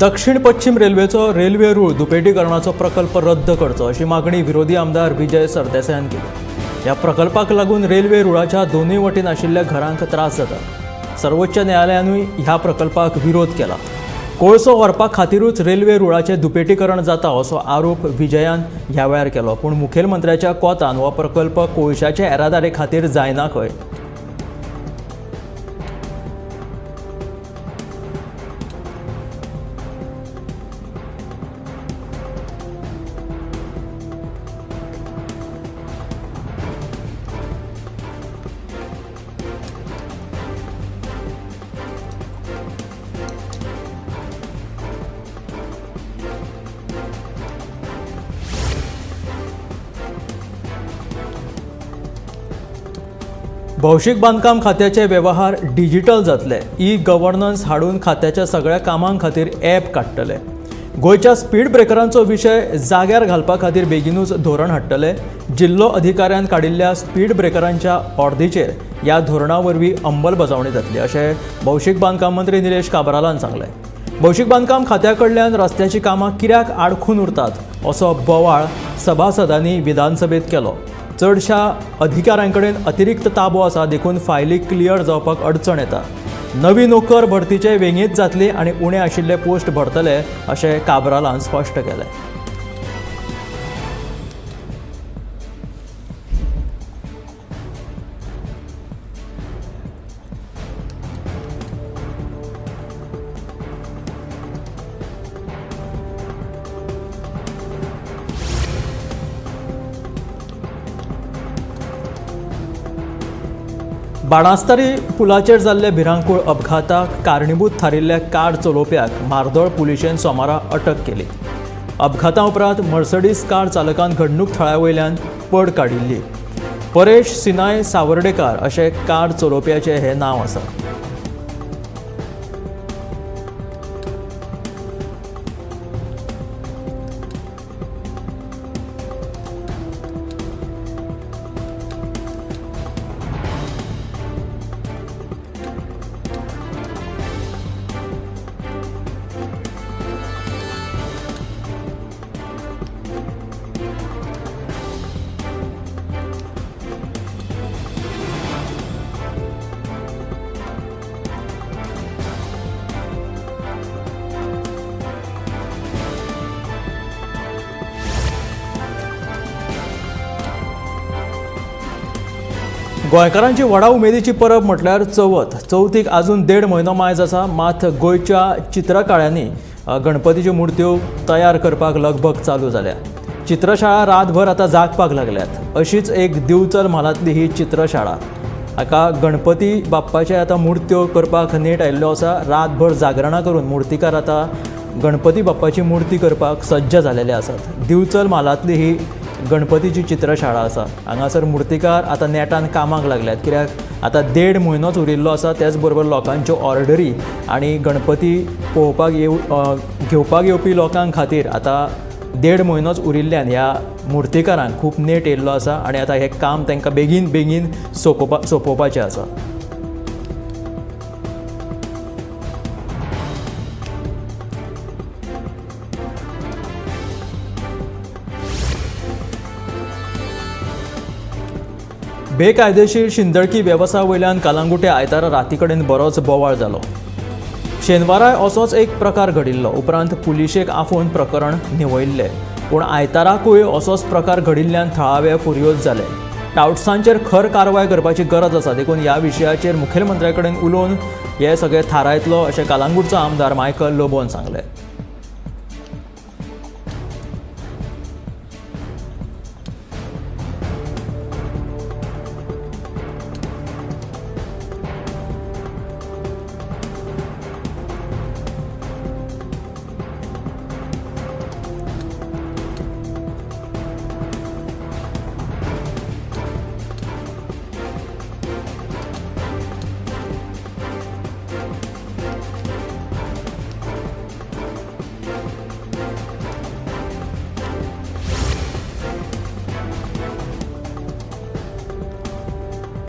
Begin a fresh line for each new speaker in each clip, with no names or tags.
दक्षिण पश्चिम रेल्वेचो रेल्वे रूळ दुपेटीकरणाचो प्रकल्प रद्द करचो अशी मागणी विरोधी आमदार विजय सरदेसायान केली। ह्या प्रकल्पाक लागून रेल्वे रुळाच्या दोनूय वटेन आशिल्ल्या घरांक त्रास जाता। सर्वोच्च न्यायालयानूय ह्या प्रकल्पाक विरोध केला। कोळसो व्हरपा खातीरूच रेल्वे रुळाचें दुपेटीकरण जाता असो आरोप विजयान ह्या वेळार केलो, पूण मुखेलमंत्र्याच्या कोंतान हो प्रकल्प कोळशाचे येरादारी खातीर जायना खंय। भौशीक बांदकाम खात्याचे वेवहार डिजिटल जातले। ई गव्हर्नन्स हाडून खात्याच्या सगळ्या कामां खातीर ॲप काडटले। गोंयच्या स्पीड ब्रेकरांचो विशय जाग्यार घालपा खातीर बेगीनूच धोरण हाडटले। जिल्लो अधिकाऱ्यान काडिल्ल्या स्पीड ब्रेकरांच्या अर्देचेर ह्या धोरणा वरवीं अंमलबजावणी जातली अशें भौशीक बांदकाम मंत्री निलेश काब्रालान सांगलें। भौशीक बांदकाम खात्या कडल्यान रस्त्याची कामां कित्याक आडखून उरतात असो बोवाळ सभासदांनी विधानसभेत केलो। चडशा अधिकाऱ्यांकडेन अतिरिक्त ताबो आसा, देखून फायली क्लियर जावपाक अडचण येता। नवी नोकर भरतीचे वेंगीत जातली आनी उणे आशिल्ले पोस्ट भरतले अशें काब्रालान स्पश्ट केलें। बाणास्तारी पुलाचेर जाल्ल्या भिरांकूळ अपघाताक कारणीभूत थारिल्ल्या कार चलोवप्याक मार्दोळ पुलिशेन सोमारा अटक केली। अपघाता उपरांत मर्सडीज कार चालकान घडणूक थळा वयल्यान पड काडिल्ली। परेश सिनाय सावर्डेकार अशें कार चलोवप्याचें हें नांव आसा। गोंयकारांची व्हडा उमेदीची परब म्हटल्यार चवथ। चवथीक आजून 1.5 म्हयनो मायज आसा, मात गोंयच्या चित्रकारांनी गणपतीच्यो मुर्त्यो तयार करपाक लगबग चालू जाल्या। चित्रशाळा रातभर आतां जागपाक लागल्यात। अशीच एक दिवचल म्हालांतली ही चित्रशाळा। हाका गणपती बाप्पाचे आतां मुर्त्यो करपाक नेट आयिल्लो आसा। रातभर जागरणां करून मुर्तीकार आतां गणपती बाप्पाची मुर्ती करपाक सज्ज जालेले आसात। दिवचल म्हालांतली ही गणपतीची चित्रशाळा आसा। हांगासर मुर्तीकार आतां नेटान कामाक लागल्यात, कित्याक आतां 1.5 म्हयनोच उरिल्लो आसा। त्याच बरोबर लोकांच्यो ऑर्डरी आनी गणपती पळोवपाक घेवपाक येवपी लोकां खातीर आतां 1.5 म्हयनोच उरिल्ल्यान ह्या मुर्तीकारांक खूब नेट येयल्लो आसा आनी आतां हें काम तांकां बेगीन सोंपोवपाचें आसा। बेकायदेशीर शिंदळकी वेवसाय वयल्यान कालांगुटे आयतारा राती कडेन बरोच बोवाळ जालो। शेनवाराय असोच एक प्रकार घडिल्लो, उपरांत पुलिशेक आफोवन प्रकरण निवयल्लें, पूण आयताराकूय असोच प्रकार घडिल्ल्यान थळावे फुर्योज जाले। टावट्सांचेर खर कारवाय करपाची गरज आसा, देखून ह्या विशयाचेर मुखेलमंत्र्या कडेन उलोवन हे सगळे थारायतलो अशें कालांगूटचो आमदार मायकल लोबोन सांगलें।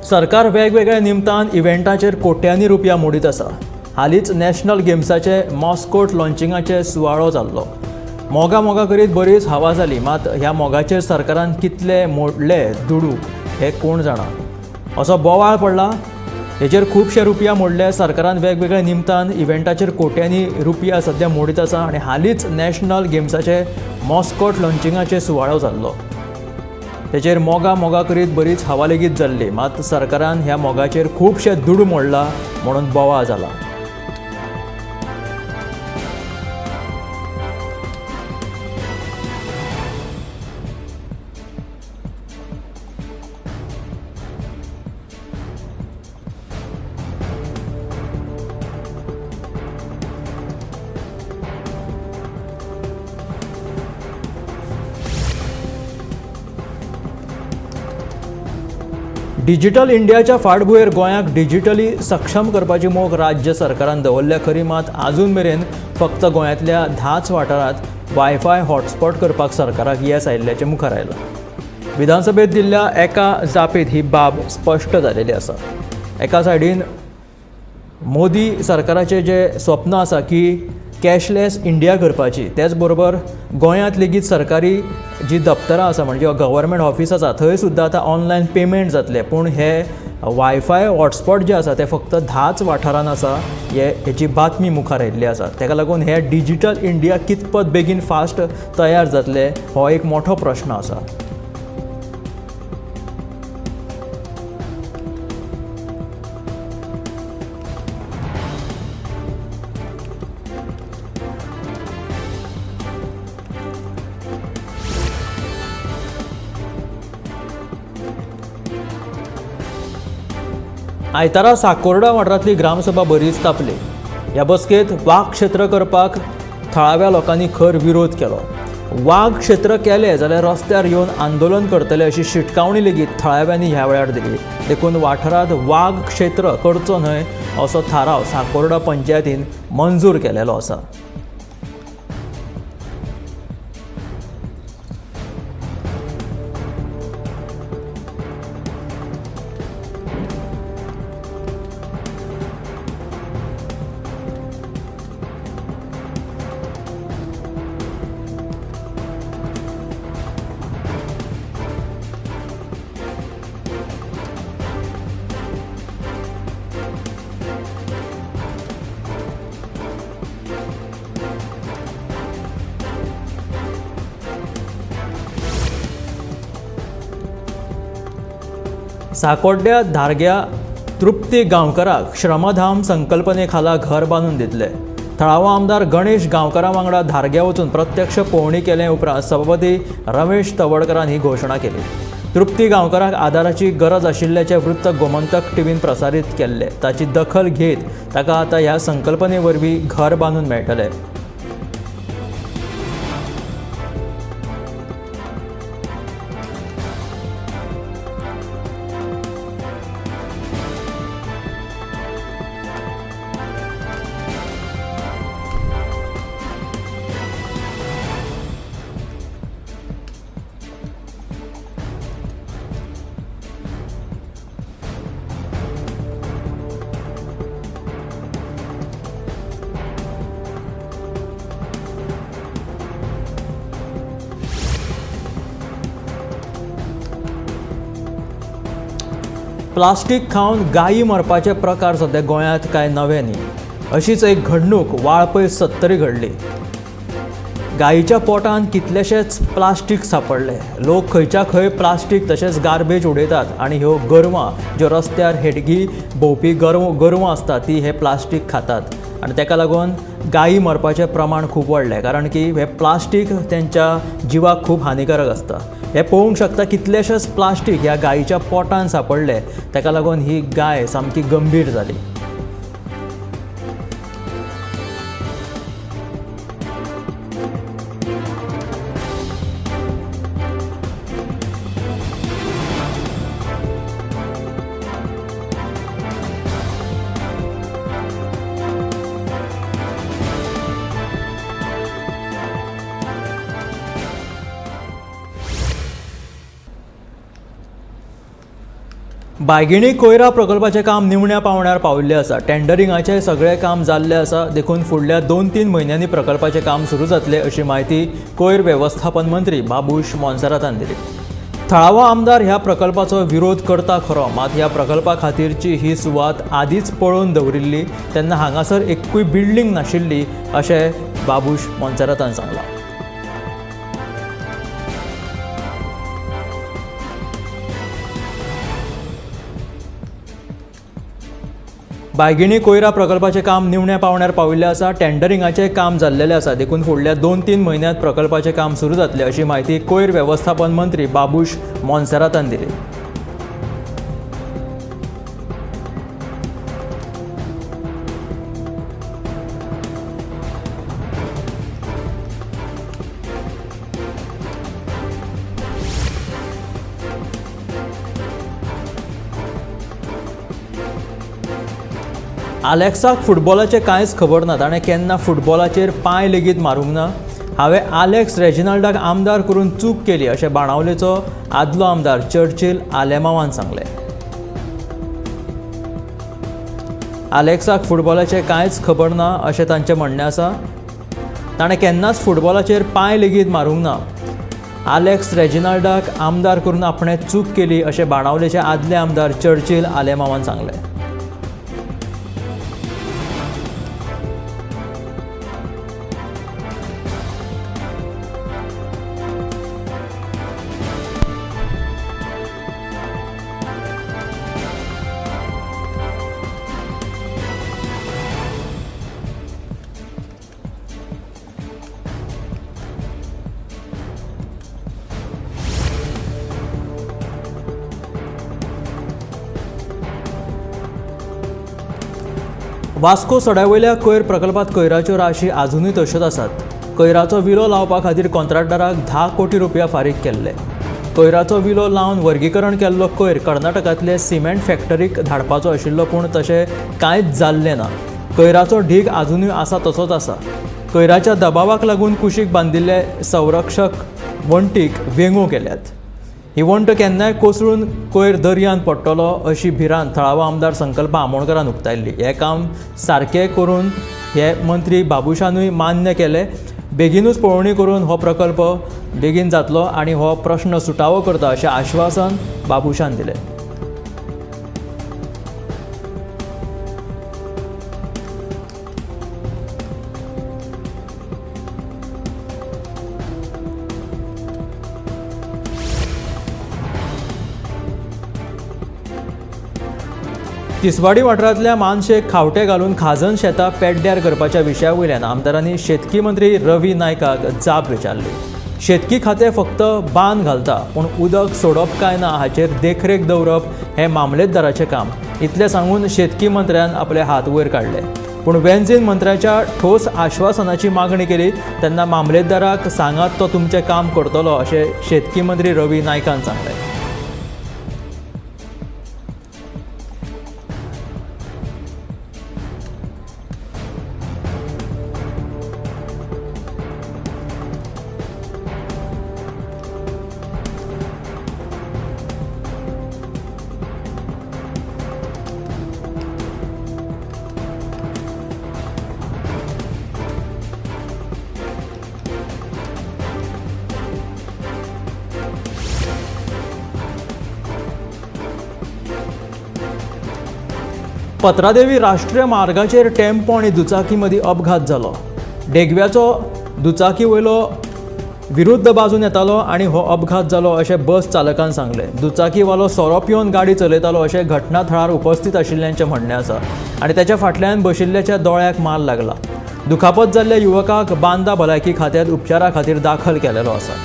सरकार वेगवेगळ्या निमतान इव्हेंटाचेर कोट्यांनी रुपया मोडीत आसा। हालींच नॅशनल गेम्साचे मॉस्कोट लॉन्चिंगाचे सुवाळो जाल्लो. मोगा करीत बरीच हवा जाली, मात ह्या मोगाचेर सरकारान कितले मोडले दुडू हे कोण जाणा. असो बोवाळ पडला. हेचेर खुबशे रुपया मोडले. सरकारान वेगवेगळ्या निमतान इव्हेंटाचेर कोट्यांनी रुपया सध्या मोडीत आसा आनी हालींच नॅशनल गेम्साचे मॉस्कोट लॉन्चिंगाचे सुवाळो जाल्लो. तेचेर मोगा करीत बरीच हवा लेगीत जाल्ली, मात सरकारान ह्या मोगाचेर खुबशे दुडू मोडला म्हणून बोवाळ जाला. डिजिटल इंडियाच्या फाटभुंयेर गोंयाक डिजिटली सक्षम करपाची मोख राज्य सरकारान दवरल्या खरी, मात आजून मेरेन फक्त गोंयांतल्या 10च वाठारांत वायफाय हॉटस्पॉट करपाक सरकाराक येस आयिल्ल्याचें मुखार आयलां. विधानसभेत दिल्ल्या एका जापेत ही बाब स्पश्ट जालेली आसा. एका सायडीन मोदी सरकाराचें जें स्वप्न आसा की कॅशलेस इंडिया करपाची, तेच बरोबर गोंयांत लेगीत सरकारी जी दप्तरां आसा म्हणजे गव्हर्मेंट ऑफिस आसा थंय सुद्दां आतां ऑनलायन पेमेंट जातले. पूण हे वायफाय हॉटस्पॉट जे आसा ते फक्त 10च वाठारांत आसा हेची बातमी मुखार आयिल्ली आसा. तेका लागून हे डिजिटल इंडिया कितपत बेगीन फास्ट तयार जातले हो एक मोठो प्रश्न आसा. आयतारा साकोर्डा वाठारांतली ग्रामसभा बरीच तापली. ह्या बसकेंत वाघ क्षेत्र करपाक थळाव्या लोकांनी खर विरोध केलो. वाघ क्षेत्र केले जाल्यार रस्त्यार येवन आंदोलन करतले अशी शिटकावणी लेगीत थळाव्यांनी ह्या वेळार दिली. देखून वाठारांत वाघ क्षेत्र करचो न्हय असो थाराव साकोर्डा पंचायतीन मंजूर केलेलो आसा. साकोड्ड्या धारग्या तृप्ती गांवकाराक श्रमधाम संकल्पने खाला घर बांदून दितले. थळावो आमदार गणेश गांवकारा वांगडा धारग्या वचून प्रत्यक्ष पळोवणी केले उपरांत सभापती रमेश तवडकरान ही घोशणा केली. तृप्ती गांवकाराक आदाराची गरज आशिल्ल्याचे वृत्त गोमंतक टीव्हीन प्रसारीत केल्ले. ताची दखल घेत ताका आतां ह्या संकल्पने वरवीं घर बांदून मेळटलें. प्लास्टीक खावन गायी मरपाचे प्रकार सध्या गोंयांत कांय नवे न्ही. अशीच एक घडणूक वाळपय 70 घडली. गायीच्या पोटांत कितलेशेच प्लास्टीक सापडले. लोक खंयच्या खंय प्लास्टीक तशेंच गार्बेज उडयतात आनी ह्यो गोरवां ज्यो रस्त्यार हेडगी भोंवपी गोरवां आसतात ती हे प्लास्टीक खातात आनी तेका लागून गायी मरपाचें प्रमाण खूब वाडलें. कारण की हे प्लास्टीक तेंच्या जिवाक खूब हानिकारक आसता. हे पळोवंक शकता कितलेशेच प्लास्टीक ह्या गायीच्या पोटांत सापडले. तेका लागून ही गाय सामकी गंभीर जाली. बायगिणी कोयरा प्रकल्पाचें काम निमण्या पांवड्यार पाविल्लें आसा. टेंडरिंगाचें सगळें काम जाल्लें आसा. देखून फुडल्या 2-3 म्हयन्यांनी प्रकल्पाचें काम सुरू जातलें अशी माहिती कोयर वेवस्थापन मंत्री बाबूश मोन्सेरातान दिली. थळावो आमदार ह्या प्रकल्पाचो विरोध करता खरो, मात ह्या प्रकल्पा खातीरची ही सुवात आदींच पळोवन दवरिल्ली तेन्ना हांगासर एक्कूय बिल्डींग नाशिल्ली अशें बाबूश मोन्सेरातान सांगलां. बायगिणी कोयरा प्रकल्पाचें काम निमण्या पांवड्यार पाविल्लें आसा. टेंडरिंगाचें काम जाल्लेलें आसा. देखून फुडल्या 2-3 म्हयन्यांत प्रकल्पाचें काम सुरू जातलें अशी माहिती कोयर वेवस्थापन मंत्री बाबूश मोन्सेरातान दिली. आलेक्साक फुटबॉलाचें कांयच खबर ना. ताणें केन्ना फुटबॉलाचेर पांय लेगीत मारूंक ना. हांवें आलेक्स रेजिनाल्डाक आमदार करून चूक केली अशें बाणावलेचो आदलो आमदार चर्चिल आलेमावान सांगलें. आलेक्साक फुटबॉलाचें कांयच खबर ना अशें तांचें म्हणणें आसा. ताणें केन्नाच फुटबॉलाचेर पांय लेगीत मारूंक ना. आलेक्स रेजिनाल्डाक आमदार करून आपणें चूक केली अशें बाणावलेचे आदले आमदार चर्चिल आलेमावान सांगलें. वास्को सड्यावयल्या कोयर प्रकल्पांत कोयराच्यो राशी अजूनय तश्योच आसात. कोयराचो विलो लावपा खातीर कॉन्ट्रॅक्टराक 10 कोटी रुपया फारीक केल्ले. कोयराचो विलो लावन वर्गीकरण केल्लो कोयर कर्नाटकांतले सिमेंट फॅक्टरीक धाडपाचो आशिल्लो, पूण तशें कांयच जाल्लें ना. कोयराचो ढीग अजूनय आसा तसोच आसा. कोयराच्या दबावाक लागून कुशीक बांदिल्ले संरक्षक वण्टीक वेंगो केल्यात. ही वण्ट केन्नाय कोसळून कोयर दर्यान पडटलो अशी भिरांत थळावो आमदार संकल्प आमोणकरान उक्तायल्ली. हें काम सारकें करून हे मंत्री बाबुशानूय मान्य केलें. बेगीनूच पळोवणी करून हो प्रकल्प बेगीन जातलो आनी हो प्रश्न सुटावो करता अशें आश्वासन बाबुशान दिलें. तिसवाडी वाठारांतल्या मानशेक खावटे घालून खाजन शेतां पेड्ड्यार करपाच्या विशया वयल्यान आमदारांनी शेतकी मंत्री रवी नायकाक जाप विचारली. शेतकी खातें फक्त बांद घालता, पूण उदक सोडप काय ना हाचेर देखरेख दवरप हें मामलेदाराचें काम. इतलें सांगून शेतकी मंत्र्यान आपले हात वयर काडले. पूण वेंचीन मंत्र्याच्या ठोस आश्वासनाची मागणी केली तेन्ना मामलेदाराक सांगात तो तुमचें काम करतलो अशें शेतकी मंत्री रवी नायकान सांगलें. पत्रादेवी राष्ट्रीय मार्गाचेर टेम्पो आनी दुचाकी मदीं अपघात जालो. डेगव्याचो दुचाकी वयलो विरुद्ध बाजून येतालो आनी हो अपघात जालो अशें बस चालकान सांगलें. दुचाकीवालो सोरो पिवन गाडी चलयतालो अशें घटनाथळार उपस्थित आशिल्ल्यांचें म्हणणें आसा आनी ताच्या फाटल्यान बशिल्ल्याच्या दोळ्याक मार लागला. दुखापत जाल्ल्या युवकाक बांदा भलायकी खात्यांत उपचारा खातीर दाखल केलेलो आसा.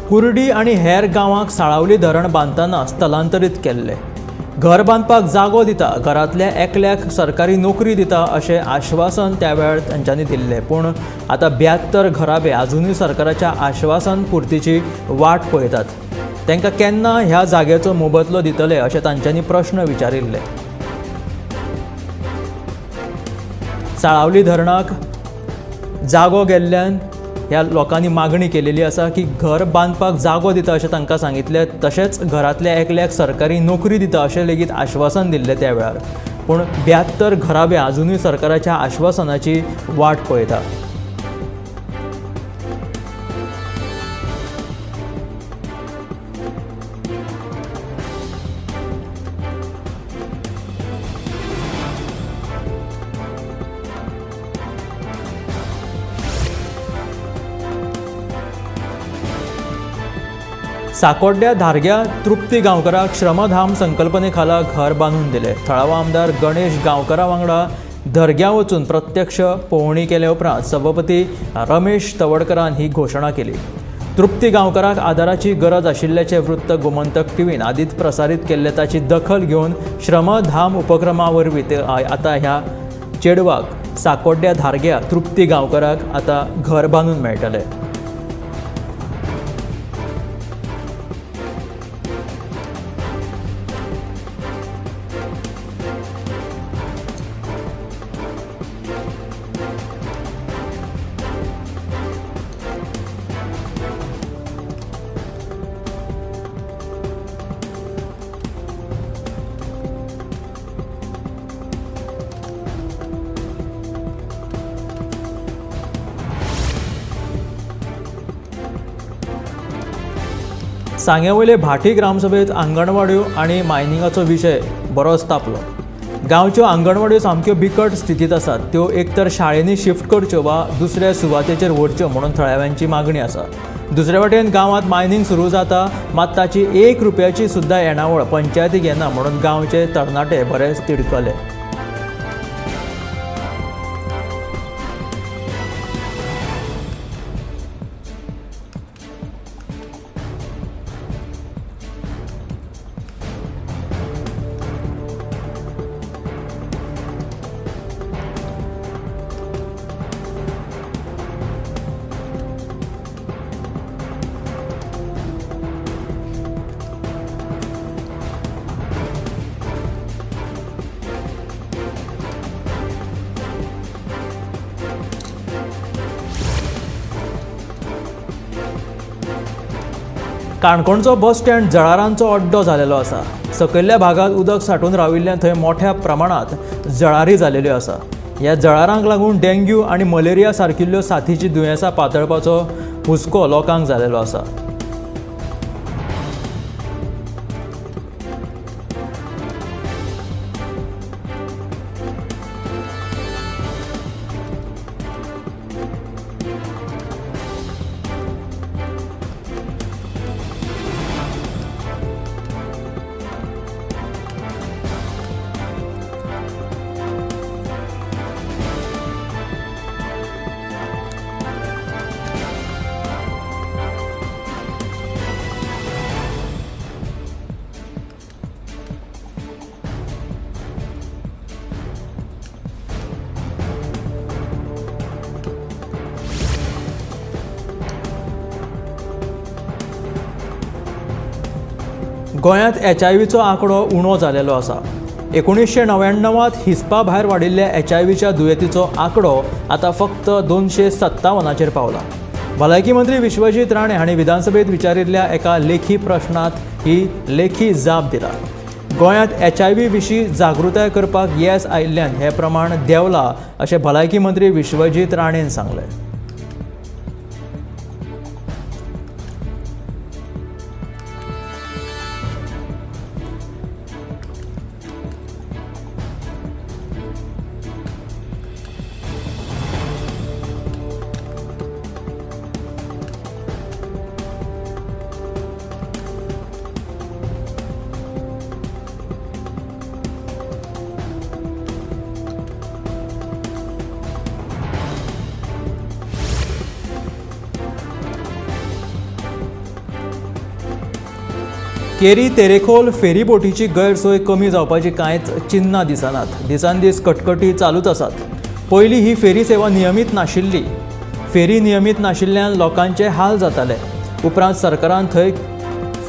कुर्डी आणि हेर गांवांक साळावली धरण बांदतना स्थलांतरीत केल्ले. घर बांदपाक जागो दिता, घरांतल्या एकल्याक सरकारी नोकरी दिता अशें आश्वासन त्या वेळार तांच्यांनी दिल्लें. पूण आतां 72 घराबे अजूनय सरकाराच्या आश्वासन पुर्तीची वाट पळयतात. तांकां केन्ना ह्या जाग्याचो मोबदलो दितले अशें तांच्यांनी प्रश्न विचारिल्ले. साळावली धरणाक जागो गेल्ल्यान ह्या लोकांनी मागणी केलेली आसा की घर बांदपाक जागो दिता अशें तांकां सांगितलें. तशेंच घरांतल्या एकल्याक सरकारी नोकरी दिता अशें लेगीत आश्वासन दिल्लें त्या वेळार. पूण 72 घराबे अजूनय सरकाराच्या आश्वासनाची वाट पळयता. साकोड्ड्या धारग्या तृप्ती गांवकाराक श्रमधाम संकल्पने खाला घर बांदून दिले. थळावो आमदार गणेश गांवकारा वांगडा दर्ग्या वचून प्रत्यक्ष पळोवणी केले उपरांत सभापती रमेश तवडकरान ही घोशणा केली. तृप्ती गांवकाराक आदाराची गरज आशिल्ल्याचें वृत्त गोमंतक टीव्हीन आदींच प्रसारीत केल्ले ताची दखल घेवन श्रमधाम उपक्रमा वरवीं आतां ह्या चेडवाक साकोड्ड्या धारग्या तृप्ती गांवकाराक आतां घर बांदून मेळटलें. सांग्यावयले भाटी ग्रामसभेत आंगणवाड्यो आनी मायनिंगाचो विशय बरोच तापलो. गांवच्यो आंगणवाड्यो सामक्यो बिकट स्थितीत आसात. त्यो एकतर शाळेंनी शिफ्ट करच्यो वा दुसऱ्या सुवातेचेर व्हरच्यो म्हणून थळाव्यांची मागणी आसा. दुसरे वटेन गांवांत मायनिंग सुरू जाता, मात ताची 1 रुपयाची सुद्दां येणावळ पंचायतीक येना म्हणून गांवचे तरणाटे बरेच तिडकले. काणकोणचो बस स्टँड जळारांचो अड्डो जालेलो आसा. सकयल्ल्या भागात उदक सांठून राविल्ल्यान थंय मोठ्या प्रमाणात जळारी जालेल्यो आसा. ह्या जळारांक लागून डेंग्यू आनी मलेरिया सारकिल्ल्यो साथीची दुयेंसां पातळपाचो हुस्को लोकांक जालेलो आसा. गोंयांत HIV आंकडो उणो जालेलो आसा. 1999त हिस्पा भायर वाडिल्ल्या HIV दुयेंतीचो आंकडो आतां फक्त 257चेर पावला. भलायकी मंत्री विश्वजीत राणे हांणी विधानसभेत विचारिल्ल्या एका लेखी प्रश्नात ही लेखी जाप दिला. गोंयांत HIV विशीं जागृताय करपाक येस आयिल्ल्यान हें प्रमाण देंवलां अशें भलायकी मंत्री विश्वजीत राणेन सांगलें. केरी तेरेखोल फेरीबोटीची गैरसोय कमी जावपाची कांयच चिन्नां दिसनात. दिसान दीस कटकटी चालूच आसात. पयलीं ही फेरी सेवा नियमीत नाशिल्ली. फेरी नियमीत नाशिल्ल्यान लोकांचे हाल जाताले. उपरांत सरकारान थंय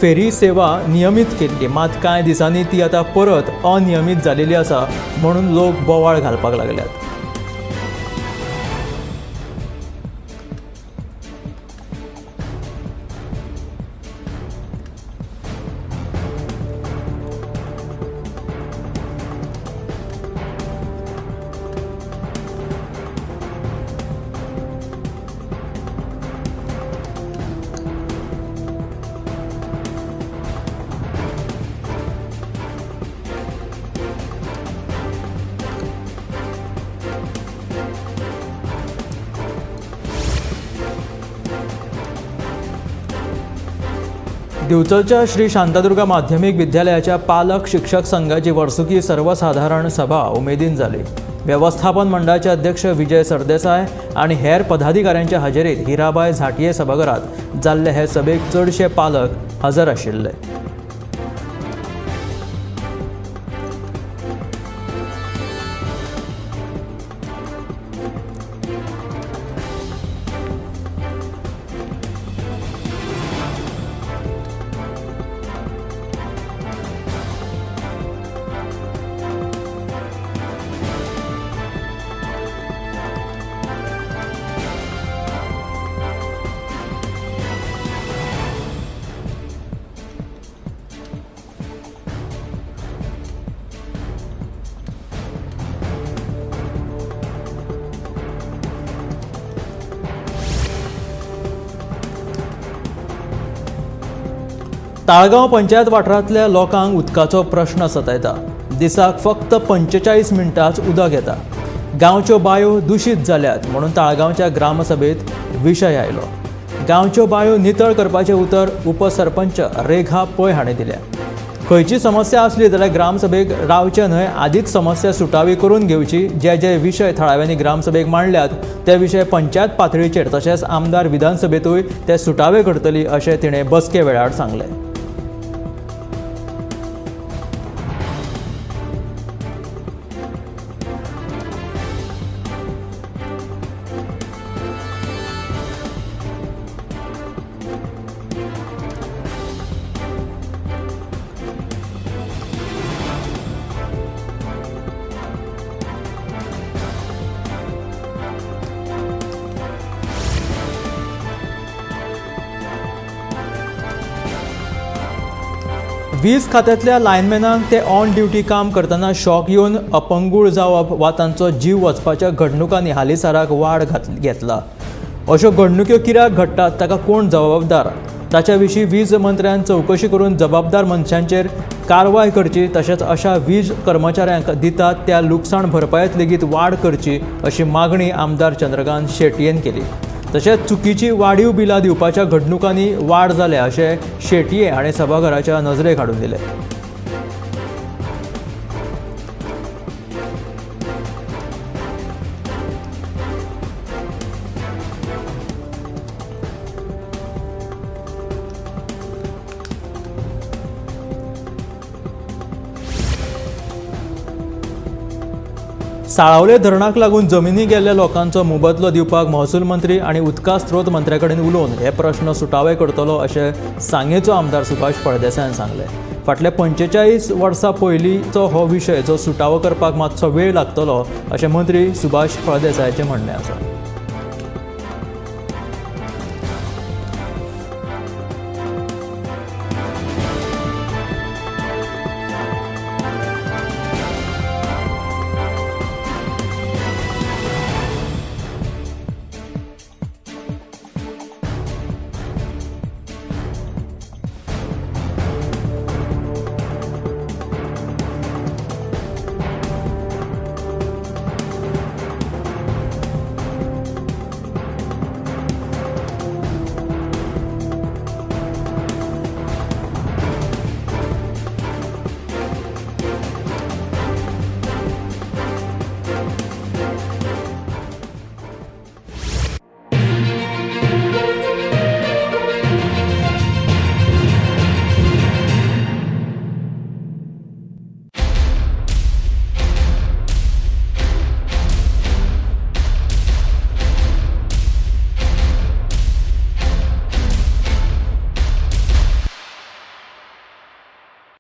फेरी सेवा नियमीत केल्ली. मात कांय दिसांनी ती आतां परत अनियमीत जालेली आसा म्हणून लोक बोवाळ घालपाक लागल्यात. दिवचलच्या श्री शांतादुर्गा माध्यमिक विद्यालयाच्या पालक शिक्षक संघाची वर्सुकी सर्वसाधारण सभा उमेदीन जाली. व्यवस्थापन मंडळाचे अध्यक्ष विजय सरदेसाय आणि हेर पदाधिकाऱ्यांच्या हाजेरीत हिराबाई झाटये सभाघरात जाल्ले हे सभेक चडशे पालक हजर आशिल्ले. ताळगांव पंचायत वाठारांतल्या लोकांक उदकाचो प्रश्न सतायता. दिसाक फक्त 45 मिनटांच उदक येता. गांवच्यो बांयो दूशीत जाल्यात म्हणून ताळगांवच्या ग्रामसभेत विशय आयलो. गांवच्यो बांयो नितळ करपाचें उतर उपसरपंच रेखा पै हाणें दिलें. खंयची समस्या आसली जाल्यार ग्रामसभेक रावचें न्हय, आदींच समस्या सुटावी करून घेवची. जे जे विशय थळाव्यांनी ग्रामसभेक मांडल्यात ते विशय पंचायत पातळीचेर तशेंच आमदार विधानसभेतूय ते सुटावे करतली अशें तिणें बसके वेळार सांगलें. वीज खात्यांतल्या लायनमॅनांक ते ऑन ड्युटी काम करतना शॉक येवन अपंगूळ जावप वा तांचो जीव वचपाच्या घडणुकांनी हालींसराक वाड घेतला. अश्यो घडणुक्यो कित्याक घडटात, ताका कोण जबाबदार, ताच्या विशीं वीज मंत्र्यान चवकशी करून जबाबदार मनशांचेर कारवाय करची. तशेंच अशा वीज कर्मचाऱ्यांक दितात त्या लुकसाण भरपायेंत लेगीत वाड करची अशी मागणी आमदार चंद्रकांत शेटयेन केली. तशेंच चुकीची वाडीव बिलां दिवपाच्या घडणुकांनी वाड जाल्या अशें शेटये हाणें सभाघराच्या नजरेक हाडून दिलें. साळावले धरणाक लागून जमिनी गेल्ल्या लोकांचो मोबदलो दिवपाक महसूल मंत्री आणि उदका स्त्रोत मंत्र्या कडेन उलोवन हे प्रश्न सुटावे करतलो अशें सांगेचो आमदार सुभाष फळदेसायान सांगलें. फाटल्या 45 वर्सां पयलींचो हो विशय जो सुटावो करपाक मातसो वेळ लागतलो अशें मंत्री सुभाष फळदेसायाचें म्हणणें आसा.